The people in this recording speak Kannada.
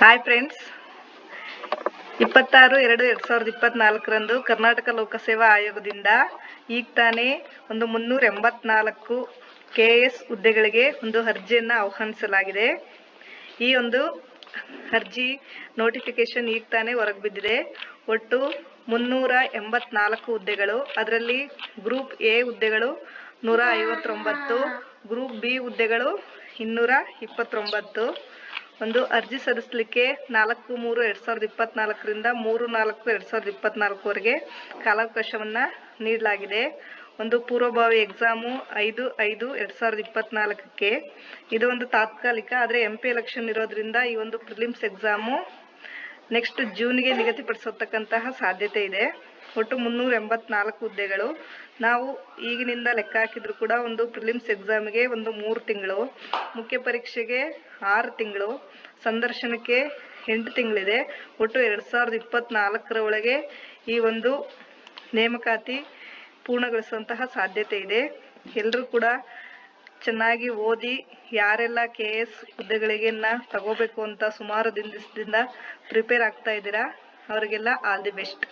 ಹಾಯ್ ಫ್ರೆಂಡ್ಸ್, 26/2/2024ರಂದು ಕರ್ನಾಟಕ ಲೋಕಸೇವಾ ಆಯೋಗದಿಂದ ಈಗ ತಾನೇ ಒಂದು 384 KS ಹುದ್ದೆಗಳಿಗೆ ಒಂದು ಅರ್ಜಿಯನ್ನು ಆಹ್ವಾನಿಸಲಾಗಿದೆ. ಈ ಒಂದು ಅರ್ಜಿ ನೋಟಿಫಿಕೇಶನ್ ಈಗ ತಾನೇ ಹೊರಗೆ ಬಿದ್ದಿದೆ. ಒಟ್ಟು 384 ಹುದ್ದೆಗಳು. ಅದರಲ್ಲಿ ಗ್ರೂಪ್ ಎ ಹುದ್ದೆಗಳು 159, ಗ್ರೂಪ್ ಬಿ ಹುದ್ದೆಗಳು 229. ಒಂದು ಅರ್ಜಿ ಸಲ್ಲಿಸಲಿಕ್ಕೆ 4/3/2024ರಿಂದ 3/4/2024ವರೆಗೆ ಕಾಲಾವಕಾಶವನ್ನು ನೀಡಲಾಗಿದೆ. ಒಂದು ಪೂರ್ವಭಾವಿ ಎಕ್ಸಾಮು 5/5/2024ಕ್ಕೆ. ಇದು ಒಂದು ತಾತ್ಕಾಲಿಕ, ಆದರೆ MP ಎಲೆಕ್ಷನ್ ಇರೋದ್ರಿಂದ ಈ ಒಂದು ಪ್ರಿಲಿಮ್ಸ್ ಎಕ್ಸಾಮು ನೆಕ್ಸ್ಟ್ ಜೂನ್ಗೆ ನಿಗದಿಪಡಿಸತಕ್ಕಂತಹ ಸಾಧ್ಯತೆ ಇದೆ. ಒಟ್ಟು 384 ಹುದ್ದೆಗಳು. ನಾವು ಈಗಿನಿಂದ ಲೆಕ್ಕ ಹಾಕಿದ್ರು ಕೂಡ ಒಂದು ಪ್ರಿಲಿಮ್ಸ್ ಎಕ್ಸಾಮ್ಗೆ ಒಂದು 3 ತಿಂಗಳು, ಮುಖ್ಯ ಪರೀಕ್ಷೆಗೆ 6 ತಿಂಗಳು, ಸಂದರ್ಶನಕ್ಕೆ 8 ತಿಂಗಳಿದೆ. ಒಟ್ಟು 2024ರ ಒಳಗೆ ಈ ಒಂದು ನೇಮಕಾತಿ ಪೂರ್ಣಗೊಳಿಸುವಂತಹ ಸಾಧ್ಯತೆ ಇದೆ. ಎಲ್ಲರೂ ಕೂಡ ಚೆನ್ನಾಗಿ ಓದಿ, ಯಾರೆಲ್ಲ KS ಹುದ್ದೆಗಳಿಗೆ ತಗೋಬೇಕು ಅಂತ ಸುಮಾರು ದಿನದಿಂದ ಪ್ರಿಪೇರ್ ಆಗ್ತಾ ಇದ್ದೀರಾ, ಅವರಿಗೆಲ್ಲ ಆಲ್ ದಿ ಬೆಸ್ಟ್.